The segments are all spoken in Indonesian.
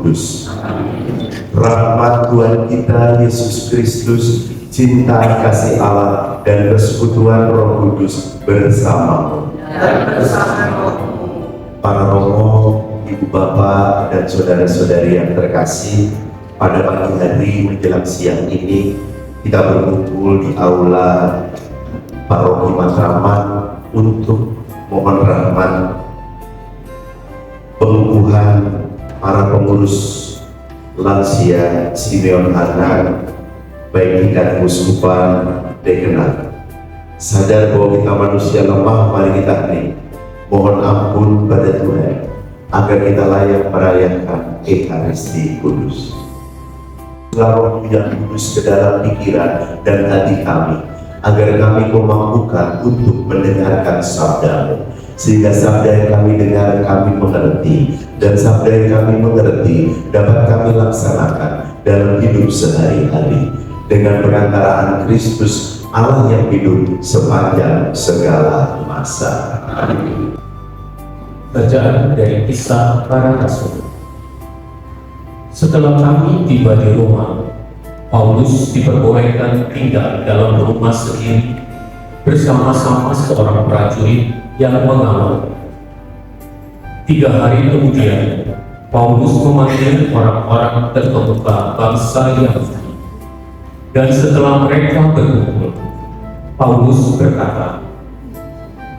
Kudus. Rahmat Tuhan kita Yesus Kristus, cinta kasih Allah dan persekutuan Roh Kudus bersama para romo, ibu bapak dan saudara-saudari yang terkasih. Pada pagi hari menjelang siang ini kita berkumpul di aula Paroki Matraman untuk mohon rahmat pengukuhan para pengurus lansia Simeon Hanan, baik tingkat keuskupan, dekanat. Sadar bahwa kita manusia lemah, mari kita mohon ampun pada Tuhan agar kita layak merayakan Ekaristi Kudus. Roh yang kudus ke dalam pikiran dan hati kami, agar kami memampukan untuk mendengarkan sabda-Mu, sehingga sabda yang kami dengar kami mengerti, dan sabda yang kami mengerti dapat kami laksanakan dalam hidup sehari-hari dengan perantaraan Kristus Allah yang hidup sepanjang segala masa. Amin. Bacaan dari Kisah Para Rasul. Setelah kami tiba di Roma, Paulus diperbolehkan tinggal dalam rumah sendiri bersama-sama seorang prajurit yang mengawal. 3 hari kemudian, Paulus memanggil orang-orang terkemuka bangsa Yahudi. Dan setelah mereka berkumpul, Paulus berkata,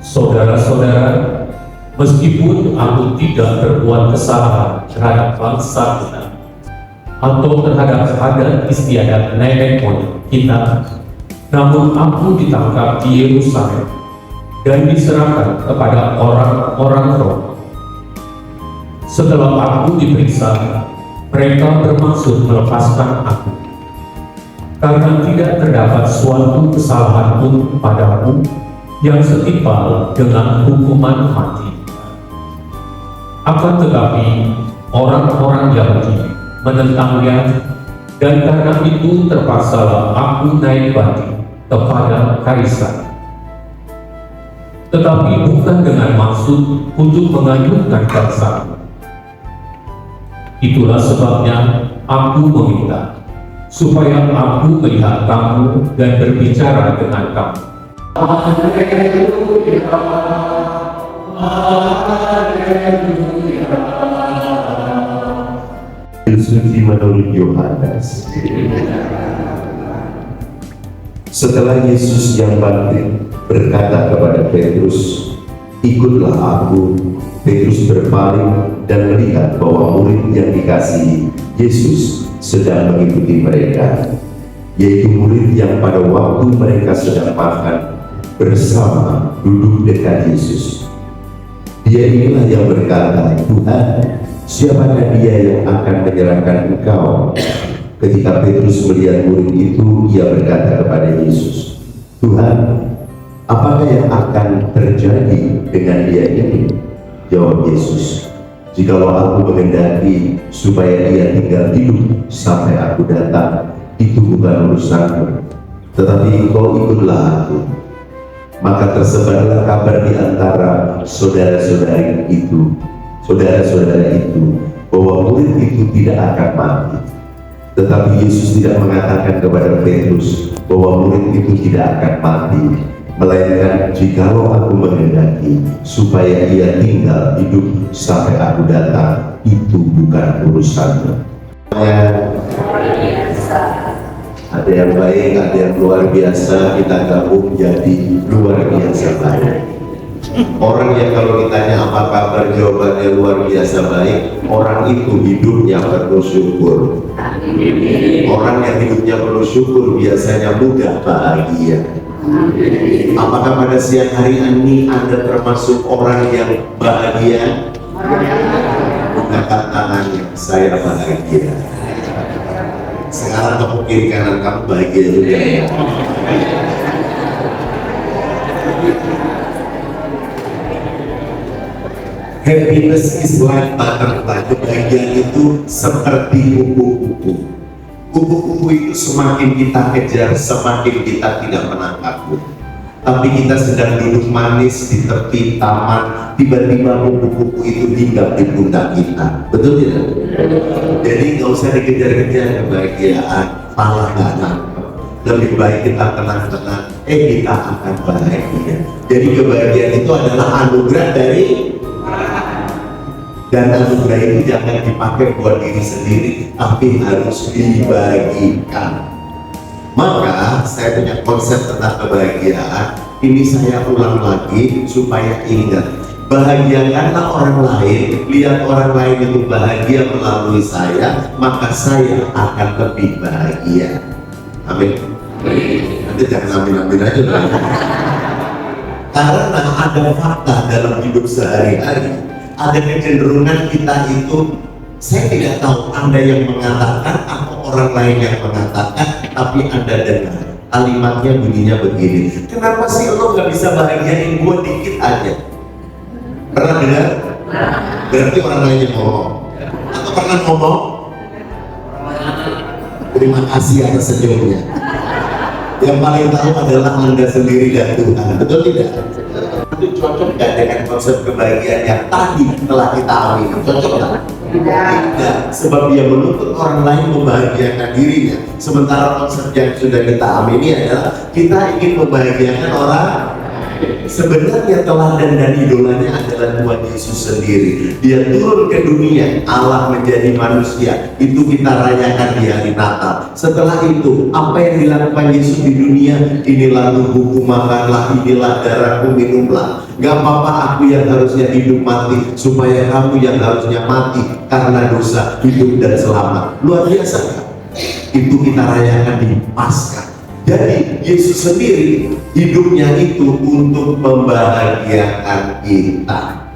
"Saudara-saudara, meskipun aku tidak berbuat kesalahan terhadap bangsa kita, atau terhadap adat istiadat nenek moyang kita, namun aku ditangkap di Yerusalem dan diserahkan kepada orang-orang Roma. Setelah aku diperiksa, mereka bermaksud melepaskan aku, karena tidak terdapat suatu kesalahan pun padamu yang setimpal dengan hukuman mati. Akan tetapi orang-orang Yahudi menentangnya, dan karena itu terpaksalah aku naik banding kepada Kaisar. Tetapi bukan dengan maksud untuk menganyurkan bangsa. Itulah sebabnya aku meminta supaya aku melihat kamu dan berbicara dengan kamu." Haleluya, haleluya. Suci menurut Yohanes. Setelah Yesus yang bangkit berkata kepada Petrus, "Ikutlah aku," Petrus berpaling dan melihat bahwa murid yang dikasihi Yesus sedang mengikuti mereka, yaitu murid yang pada waktu mereka sedang makan bersama duduk dekat Yesus. Dia inilah yang berkata, "Tuhan, siapakah dia yang akan menyerahkan Engkau?" Ketika Petrus melihat murid itu, ia berkata kepada Yesus, "Tuhan, apakah yang akan terjadi dengan dia ini?" Jawab Yesus, "Jikalau aku menghendaki supaya dia tinggal hidup sampai aku datang, itu bukan urusanmu. Tetapi engkau ikutlah aku." Maka tersebarlah kabar di antara saudara-saudara itu bahwa murid itu tidak akan mati. Tetapi Yesus tidak mengatakan kepada Petrus bahwa murid itu tidak akan mati, melainkan jikalau aku menghendaki supaya ia tinggal hidup sampai aku datang, itu bukan urusanmu. Ada yang baik, ada yang luar biasa, kita gabung jadi luar biasa baik. Orang yang kalau ditanya apa kabar, jawabannya luar biasa baik, orang itu hidup yang penuh syukur. Orang yang hidupnya penuh syukur biasanya mudah bahagia. Apakah pada siang hari ini Anda termasuk orang yang bahagia? Angkat tangannya, saya bahagia. Sekarang tepuk kiri kanan kamu bahagia juga ya. Happiness is like butterfly. Kebahagiaan itu seperti kupu-kupu. Kupu-kupu itu semakin kita kejar, semakin kita tidak menangkapnya. Tapi kita sedang duduk manis di tepi taman, tiba-tiba kupu-kupu itu hinggap di pundak kita. Betul tidak? Jadi nggak usah dikejar-kejar kebahagiaan, malah nggak nangkep. Lebih baik kita tenang-tenang, kita akan bahagia. Jadi kebahagiaan itu adalah anugerah dari, dan anugerah itu jangan dipakai buat diri sendiri, tapi harus dibagikan. Maka saya punya konsep tentang kebahagiaan. Ini saya ulang lagi supaya ingat. Bahagiakanlah orang lain. Lihat orang lain itu bahagia melalui saya, maka saya akan lebih bahagia. Amin. Nanti jangan amin-amin aja dong. Karena ada fakta dalam hidup sehari-hari. Ada kecenderungan kita itu, saya tidak tahu Anda yang mengatakan atau orang lain yang mengatakan, tapi Anda dengar kalimatnya bunyinya begini, kenapa sih lo gak bisa bahagiain gue dikit aja? Pernah dengar? Berarti orang lain yang ngomong. Atau pernah ngomong? Terima kasih atas senyumnya. Yang paling tahu adalah Anda sendiri dan Tuhan. Betul tidak? Itu cocok gak dengan konsep kebahagiaan yang tadi telah kita amini? Cocok gak? Tidak, sebab dia menuntut orang lain membahagiakan dirinya. Sementara konsep yang sudah kita amini adalah kita ingin membahagiakan orang. Sebenarnya teladan dan idolanya adalah Tuhan Yesus sendiri. Dia turun ke dunia, Allah menjadi manusia. Itu kita rayakan di hari Natal. Setelah itu, apa yang dilakukan Yesus di dunia? Inilah tubuhku, makanlah, inilah darahku, minumlah. Gak apa-apa aku yang harusnya hidup mati, supaya kamu yang harusnya mati karena dosa hidup dan selamat. Luar biasa kan? Itu kita rayakan di Paskah. Jadi Yesus sendiri hidupnya itu untuk membahagiakan kita.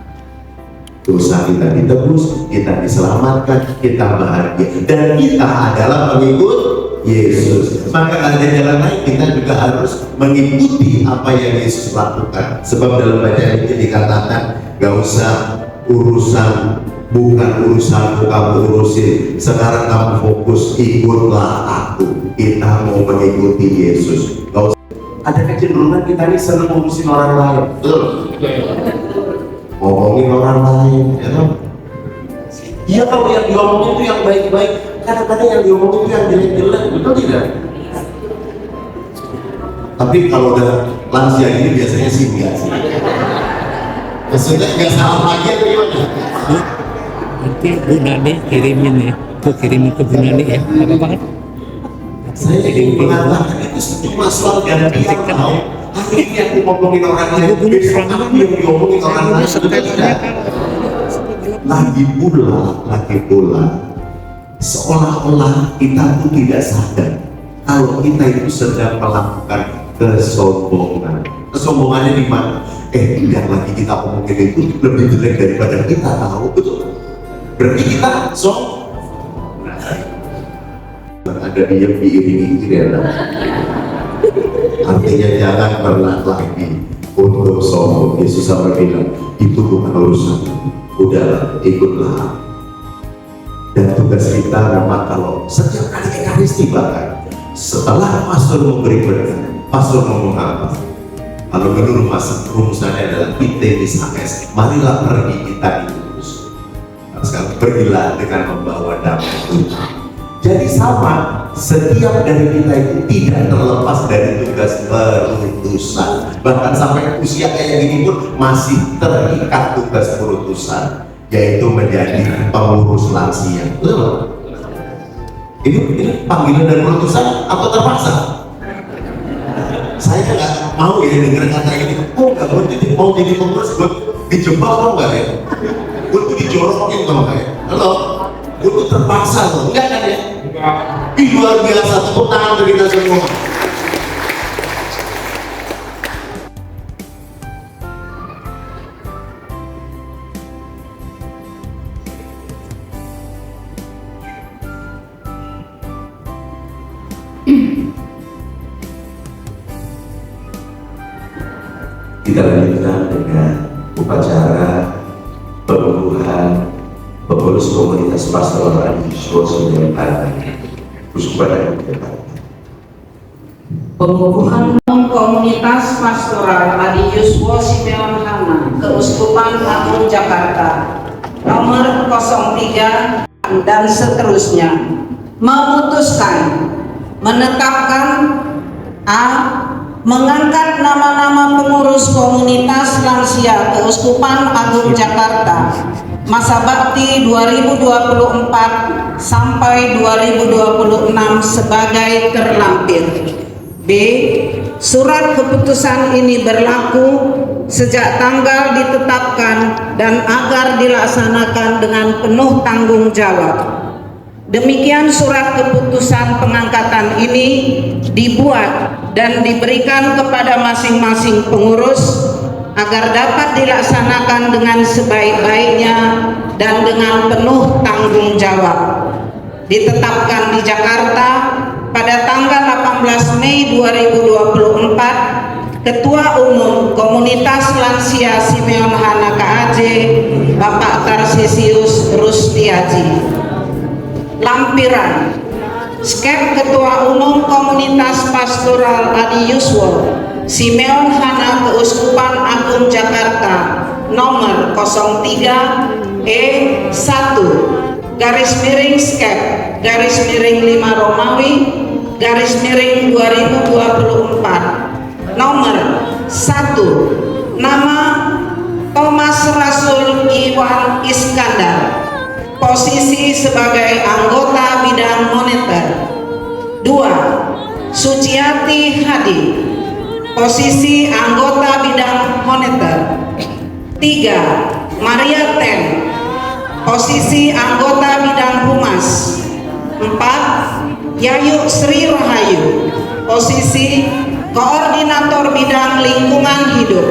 Dosa kita ditebus, kita diselamatkan, kita bahagia, dan kita adalah pengikut Yesus. Maka ada jalan lain, kita juga harus mengikuti apa yang Yesus lakukan. Sebab dalam bacaan ini dikatakan, gak usah urusan, bukan urusanmu kamu urusin, sekarang kamu fokus, ikutlah aku. Kita mau mengikuti Yesus. Gak usah. Ada kecenderungan kita ini senang ngurusin orang lain. Betul? Ngomongin orang lain, ya kan? Iya, kalau yang diomongin itu yang baik-baik, kadang-kadang yang diomongin itu yang jelek-jelek. Betul tidak? Tapi kalau udah lansia ini biasanya sih enggak sih. Maksudnya nggak salah lagi atau gimana? Nanti Bu Nani kirimin ya, Bu kirimin ke Bu Nani ya, apa banget? Saya ingin mengatakan itu cuma soal gantian tahu. Hari ini aku ngomongin orang lain, besok aku yang diomongin orang lain. Lagi pula, seolah-olah kita tuh tidak sadar kalau kita itu sedang melakukan kesombongan. Kesombongannya di mana? Yang lagi kita omongin itu lebih jelek daripada kita tahu, betul? Berarti kita sombong. Ada diam diiringi ya. Artinya jangan pernah lagi untuk sombong. Yesus sama bilang itu bukan urusan. Udahlah, ikutlah. Dan tugas kita memang kalau setiap kali Ekaristi bahkan setelah pastor memberi berkat, pastor ngomong apa? Kalau menurut rumusannya adalah itenis, marilah pergi kita diutus. Sekarang pergilah dengan membawa damai Tuhan. Jadi sama, setiap dari kita itu tidak terlepas dari tugas perutusan. Bahkan sampai usia kayak gini pun masih terikat tugas perutusan, yaitu menjadi pengurus lansia. Betul? Ini panggilan dan perutusan atau terpaksa? Saya nggak mau ya dengar kata ini. Oh nggak mau jadi pengurus, gue dijebak tau nggak ya? Gue tuh dijorokin tau nggak ya? Halo? Gue tuh terpaksa loh, enggak kan ya? Ih, luar biasa, tepuk tangan untuk kita semua. Kita lanjutkan dengan upacara pengunduhan pengurus komunitas pastoral di Sulawesi Selatan. Kuskupan Pengukuhan Komunitas Pastoral Adi Yuswo Simeon Hana, Keuskupan Agung Jakarta, nomor 03 dan seterusnya, memutuskan menetapkan A. Mengangkat nama-nama pengurus komunitas lansia Keuskupan Agung Jakarta masa bakti 2024 sampai 2026 sebagai terlampir. B. Surat keputusan ini berlaku sejak tanggal ditetapkan dan agar dilaksanakan dengan penuh tanggung jawab. Demikian surat keputusan pengangkatan ini dibuat dan diberikan kepada masing-masing pengurus agar dapat dilaksanakan dengan sebaik-baiknya dan dengan penuh tanggung jawab. Ditetapkan di Jakarta pada tanggal 18 Mei 2024, Ketua Umum Komunitas Lansia Simeon Hana KAJ, Bapak Tarsisius Rustiaji. Lampiran Skep Ketua Umum Komunitas Pastoral Adi Yuswo Simeon Hana Keuskupan Agung Jakarta, nomor 03 E1 garis miring skep garis miring 5 Romawi garis miring 2024, nomor 1 nama Thomas Rasul Iwan Iskandar, posisi sebagai anggota bidang moneter. 2. Suciati Hadi, posisi anggota bidang moneter. 3. Maria Ten, posisi anggota bidang humas. 4. Yayu Sri Rahayu, posisi koordinator bidang lingkungan hidup.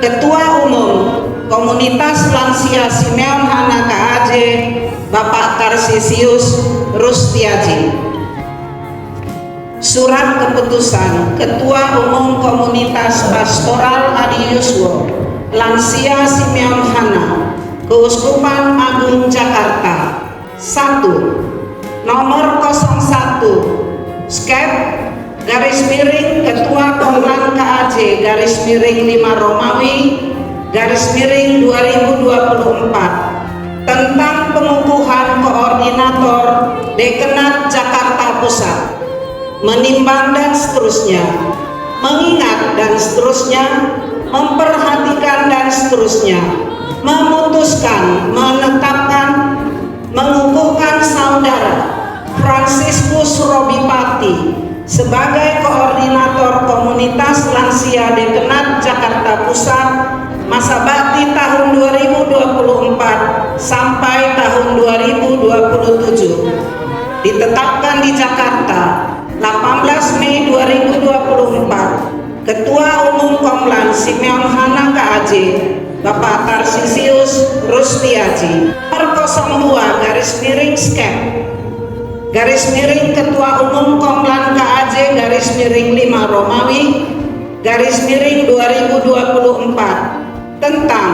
Ketua Umum Komunitas Lansia Simeon Hana KAJ, Bapak Tarsisius Rustiaji. Surat keputusan Ketua Umum Komunitas Pastoral Adi Yuswo Lansia Simeon Hana, Keuskupan Agung Jakarta. 1. Nomor 01 Skep garis miring Ketua Komlan KAJ garis miring 5 Romawi garis miring 2024 tentang pengukuhan koordinator Dekenat Jakarta Pusat, menimbang dan seterusnya, mengingat dan seterusnya, memperhatikan dan seterusnya, memutuskan, menetapkan, mengukuhkan saudara Fransiskus Robipati sebagai koordinator komunitas lansia Dekenat Jakarta Pusat masa bakti tahun 2024 sampai tahun 2027. Ditetapkan di Jakarta 18 Mei 2024, Ketua Umum Komlan Simeon Hana KAJ, Bapak Tarsisius Rustiaji. Nomor 02 garis miring skep garis miring Ketua Umum Komlan KAJ garis miring 5 Romawi garis miring 2024 tentang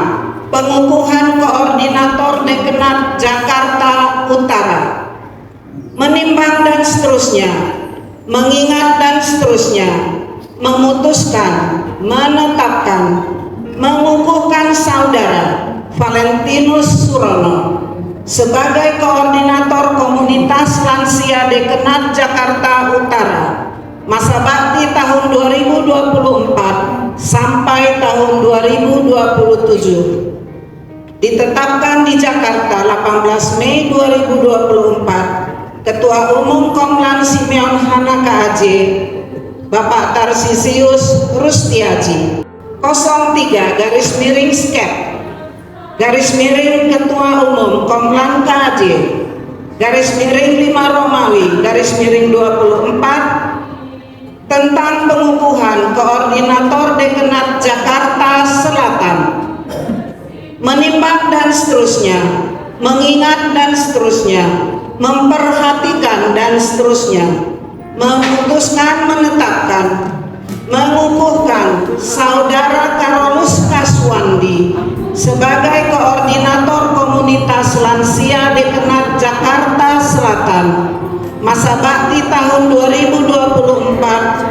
pengukuhan koordinator Dekenat Jakarta Utara, menimbang dan seterusnya, mengingat dan seterusnya, memutuskan, menetapkan, mengukuhkan saudara Valentinus Surono sebagai koordinator komunitas lansia Dekenat Jakarta Utara masa bakti tahun 2024 sampai tahun 2027. Ditetapkan di Jakarta 18 Mei 2024, Ketua Umum Komlan Simeon Hana KAJ, Bapak Tarsisius Rustiaji. 03 garis miring skep garis miring Ketua Umum Komlan KAJ garis miring 5 Romawi garis miring 24 tentang pengukuhan koordinator Dekenat Jakarta Selatan, menimbang dan seterusnya, mengingat dan seterusnya, memperhatikan dan seterusnya, memutuskan, menetapkan, mengukuhkan saudara Karolus Kaswandi sebagai koordinator komunitas lansia Dekenat Jakarta Selatan masa bakti tahun 2024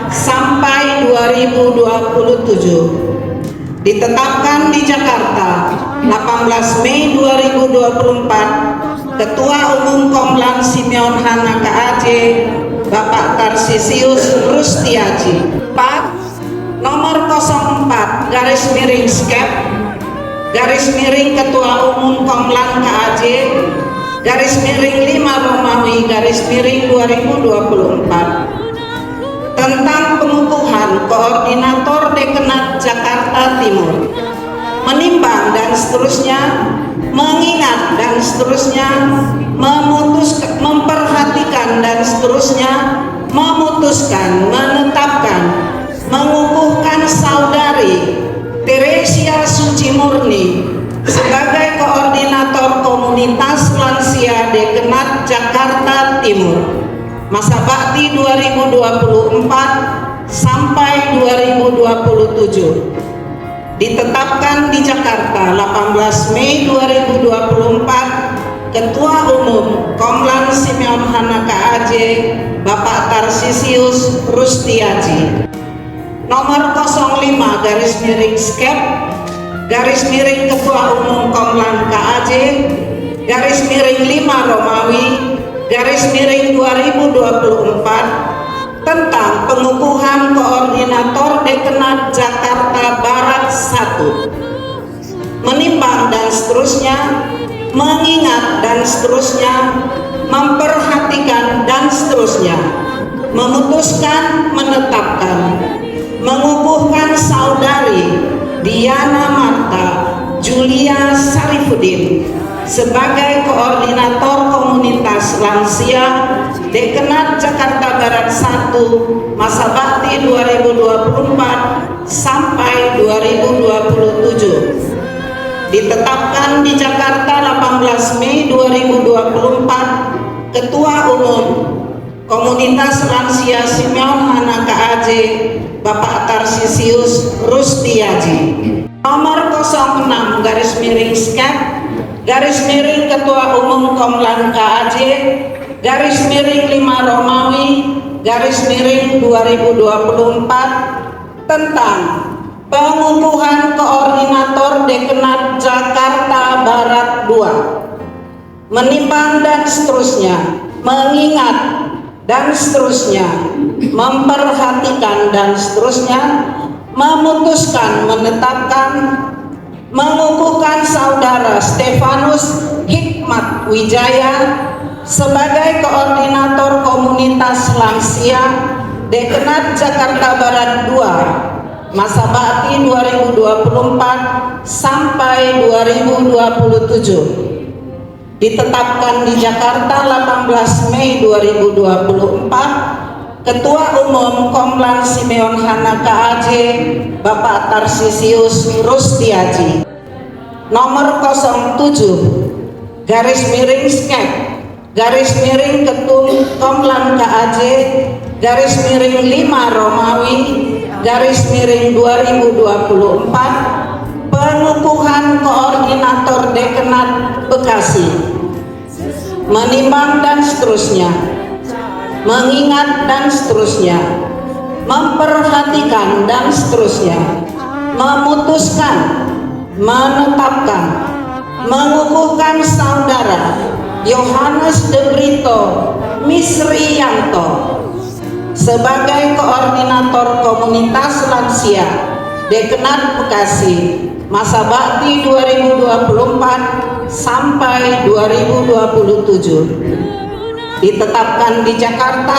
sampai 2027. Ditetapkan di Jakarta 18 Mei 2024, Ketua Umum Komlan Simeon Hana KAJ Bapak Tarsisius Rustiaji. 4. Nomor 04 garis miring skep garis miring Ketua Umum Komlan KAJ garis miring 5 Romawi garis miring 2024 tentang pengukuhan Koordinator Dekenat Jakarta Timur, menimbang dan seterusnya, mengingat dan seterusnya, memperhatikan dan seterusnya, memutuskan, menetapkan, mengukuhkan saudari Teresia Suci Murni sebagai Koordinator Komunitas Lansia Dekenat Jakarta Timur, masa bakti 2024 sampai 2027. Ditetapkan di Jakarta 18 Mei 2024, Ketua Umum Komlan Simeon Hana KAJ Bapak Tarsisius Rustiaji. Nomor 05 garis miring skep garis miring Ketua Umum Komlan KAJ garis miring 5 Romawi garis miring 2024 tentang pengukuhan Koordinator Dekenat Jakarta Barat 1, menimbang dan seterusnya, mengingat dan seterusnya, memperhatikan dan seterusnya, memutuskan, menetapkan, mengukuhkan saudari Diana Marta Julia Sarifudin sebagai Koordinator Komunitas Lansia Dekenat Jakarta Barat 1 masa bakti 2024 sampai 2027. Ditetapkan di Jakarta 18 Mei 2024, Ketua Umum Komunitas Lansia Simeon Hana KAJ Bapak Tarsisius Rustiaji. Nomor 06 garis miring skep garis miring Ketua Umum Komlan KAJ garis miring 5 Romawi garis miring 2024 tentang pengukuhan Koordinator Dekenat Jakarta Barat 2, menimbang dan seterusnya, mengingat dan seterusnya, memperhatikan dan seterusnya, memutuskan, menetapkan, mengukuhkan saudara Stefanus Hikmat Wijaya sebagai Koordinator Komunitas Lansia Dekenat Jakarta Barat 2 masa bakti 2024 sampai 2027. Ditetapkan di Jakarta 18 Mei 2024, Ketua Umum Komlan Simeon Hana KAJ Bapak Tarsisius Rustiaji. Nomor 07 garis miring skep garis miring Ketum Komlan KAJ garis miring 5 Romawi garis miring 2024 pengukuhan Koordinator Dekenat Bekasi, menimbang dan seterusnya, mengingat dan seterusnya, memperhatikan dan seterusnya, memutuskan, menetapkan, mengukuhkan saudara Yohanes De Brito Misrianto sebagai Koordinator Komunitas Lansia Dekenat Bekasi masa bakti 2024 sampai 2027. Ditetapkan di Jakarta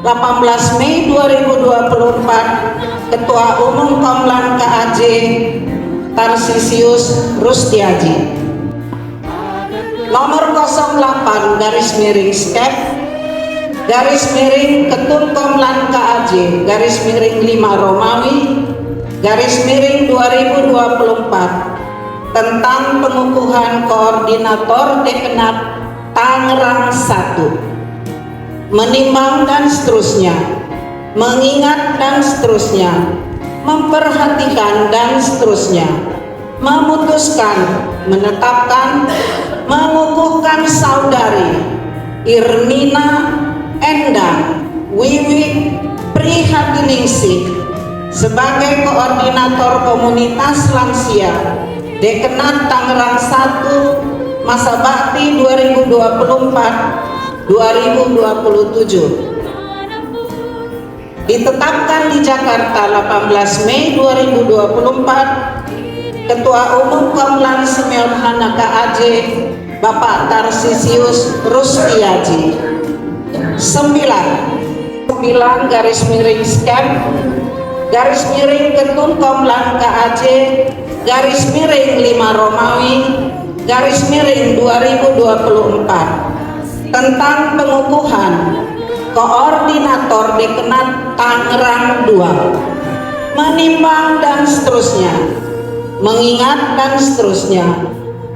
18 Mei 2024, Ketua Umum Komlan KAJ Tarsisius Rustiaji. Nomor 08 garis miring skep garis miring Ketum Komlan KAJ garis miring 5 Romawi garis miring 2024 tentang pengukuhan Koordinator Dekenat Tangerang 1, menimbang dan seterusnya, mengingat dan seterusnya, memperhatikan dan seterusnya, memutuskan, menetapkan, mengukuhkan saudari Irmina Endang Wiwi Prihatiningsih sebagai Koordinator Komunitas Lansia Dekenat Tangerang 1 masa bakti 2024-2027. Ditetapkan di Jakarta 18 Mei 2024, Ketua Umum Komlan Simeon Hana KAJ Bapak Tarsisius Rustiaji. 9 garis miring skep garis miring Ketun Komlan KAJ garis miring 5 Romawi garis miring 2024 tentang pengukuhan Koordinator Dekenat Tangerang 2, menimbang dan seterusnya, mengingat dan seterusnya,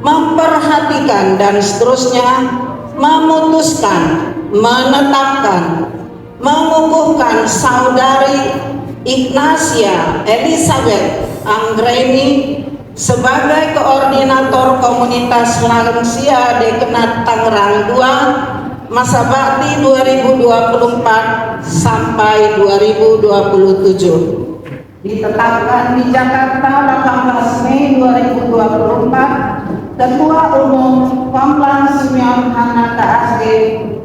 memperhatikan dan seterusnya, memutuskan, menetapkan, mengukuhkan Saudari Ignacia Elizabeth Anggreni sebagai Koordinator Komunitas Lansia Dekenat Tangerang 2 masa bakti 2024 sampai 2027. Ditetapkan di Jakarta 18 Mei 2024, Ketua Umum Komlan Simeon Hana KAJ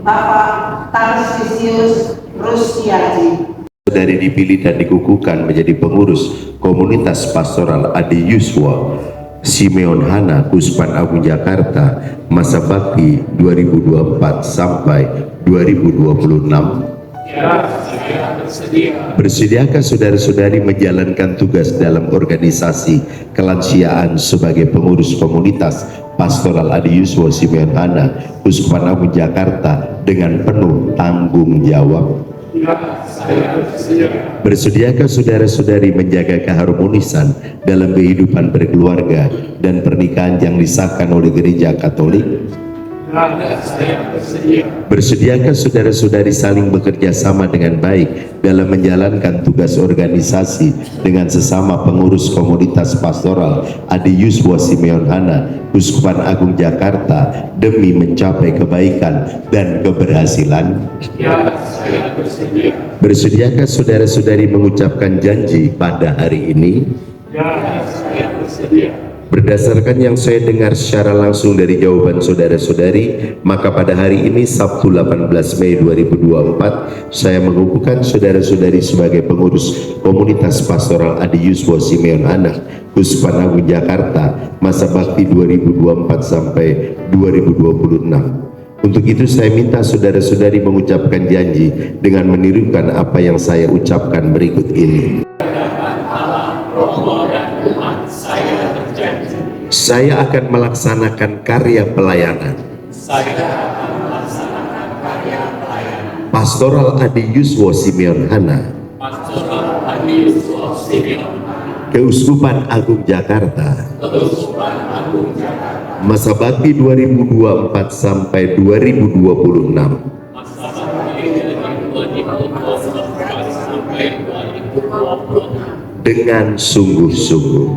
Bapak Tarsisius Rustiaji. Saudari dipilih dan dikukuhkan menjadi pengurus Komunitas Pastoral Adi Yuswa Simeon Hana Kuspan Agung Jakarta masa bakti 2024 sampai 2026. Bersediakah saudara-saudari menjalankan tugas dalam organisasi kelansiaan sebagai pengurus komunitas Pastoral Adi Yuswa Simeon Hana Kuspan Agung Jakarta dengan penuh tanggung jawab? Bersediakah saudara-saudari menjaga keharmonisan dalam kehidupan berkeluarga dan pernikahan yang disahkan oleh Gereja Katolik? Bersediakah saudara-saudari saling bekerja sama dengan baik dalam menjalankan tugas organisasi dengan sesama pengurus komunitas pastoral Adi Yuswa Simeon Hana Kuskupan Agung Jakarta demi mencapai kebaikan dan keberhasilan? Bersediakah saudara-saudari mengucapkan janji pada hari ini? Berdasarkan yang saya dengar secara langsung dari jawaban saudara-saudari, maka pada hari ini Sabtu 18 Mei 2024 saya mengukuhkan saudara-saudari sebagai pengurus Komunitas Pastoral Adi Yuswa Simeon Hana Kuspan Agung Jakarta masa bakti 2024 sampai 2026. Untuk itu saya minta saudara-saudari mengucapkan janji dengan menirukan apa yang saya ucapkan berikut ini. Saya akan melaksanakan karya pelayanan Pastoral Adi Yuswa Simeon Hana Keuskupan Agung Jakarta masa bakti 2024 sampai 2026 dengan sungguh-sungguh.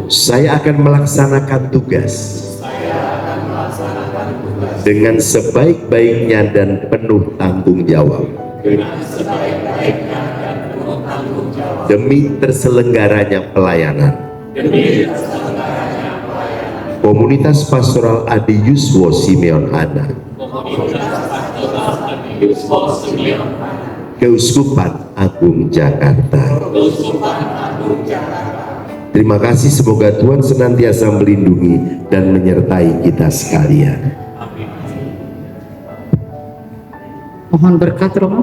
Saya akan melaksanakan tugas dengan sebaik-baiknya dan penuh tanggung jawab demi terselenggaranya pelayanan Komunitas Pastoral Adi Yuswa Simeon Hana Keuskupan Agung Jakarta. Terima kasih, semoga Tuhan senantiasa melindungi dan menyertai kita sekalian. Mohon berkat Romo.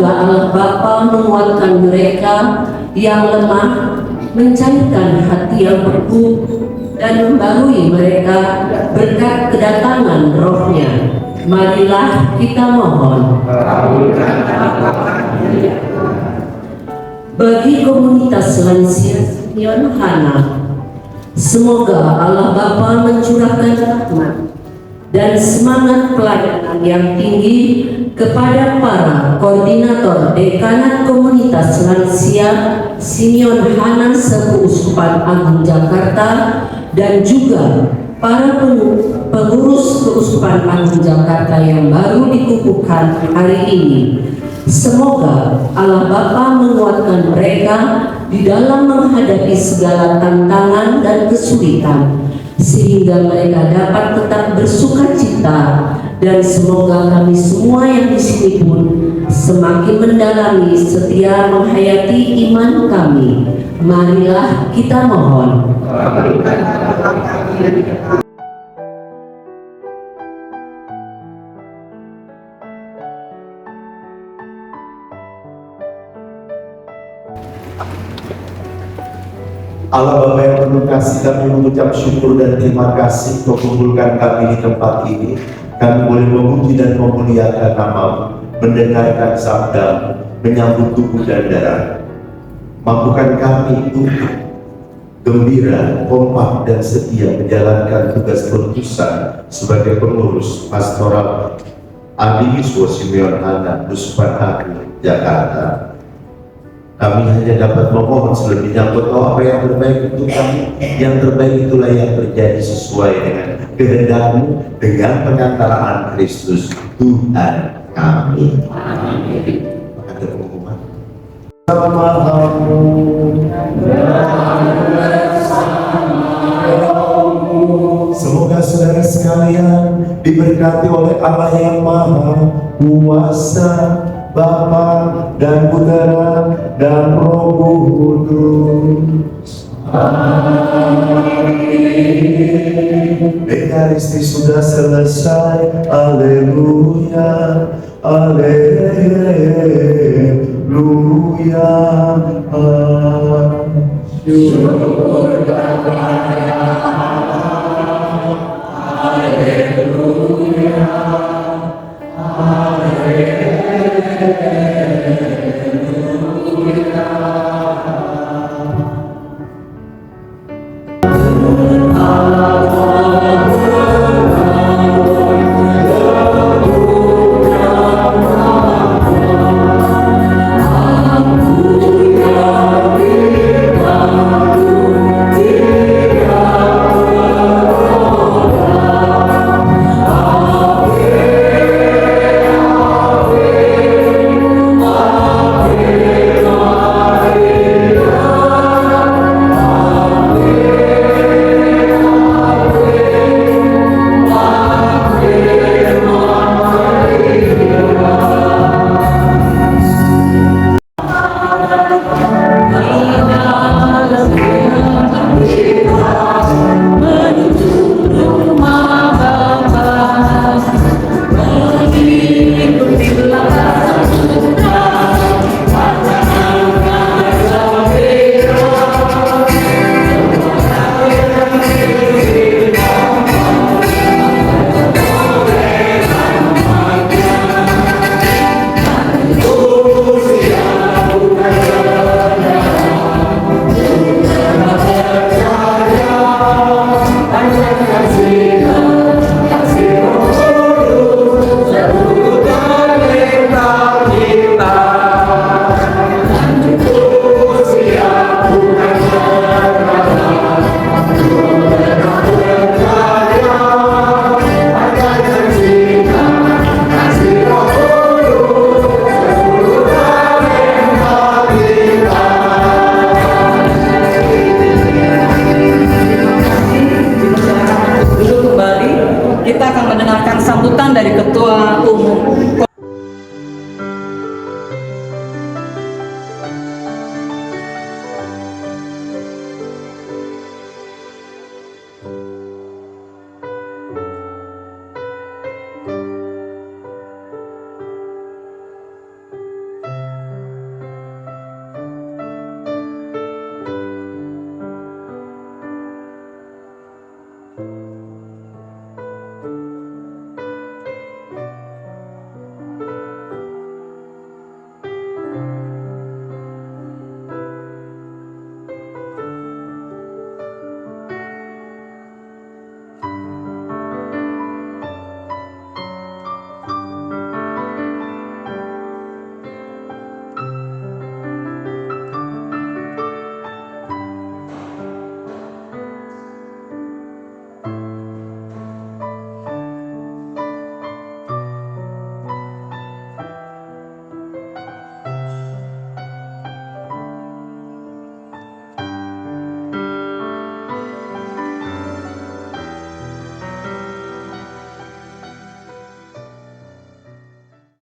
Semoga Allah Bapa menguatkan mereka yang lemah, mencairkan hati yang beku, dan membarui mereka berkat kedatangan Roh-Nya. Marilah kita mohon. Bagi komunitas lansia Simeon Hana, semoga Allah Bapa mencurahkan rahmat dan semangat pelayanan yang tinggi kepada para koordinator dekanat komunitas lansia Simeon Hana Seuskupan Agung Jakarta dan juga para pengurus Keuskupan Agung Jakarta yang baru dikukuhkan hari ini. Semoga Allah Bapa menguatkan mereka di dalam menghadapi segala tantangan dan kesulitan, sehingga mereka dapat tetap bersuka cita, dan semoga kami semua yang di sini pun semakin mendalami setia menghayati iman kami. Marilah kita mohon. Allah Bapa yang penuh kasih, kami mengucap syukur dan terima kasih untuk mengumpulkan kami di tempat ini. Kami boleh memuji dan memuliakan nama-Mu, mendengarkan sabda, menyambut tubuh dan darah. Mampukan kami untuk gembira, kompak, dan setia menjalankan tugas perutusan sebagai pengurus pastoral Adiwiswa Simeon Hana Keuskupan Agung Jakarta. Kami hanya dapat memohon selebihnya bahwa apa yang terbaik untuk kami, yang terbaik itulah yang terjadi sesuai dengan kehendak-Mu, dengan pengantaraan Kristus Tuhan kami. Maka ada pengumuman. Semoga saudara sekalian diberkati oleh Allah yang Maha Kuasa, Bapa dan Putera dan Roh Kudus. Amin. Ekaristi sudah selesai. Haleluya, haleluya. Syukur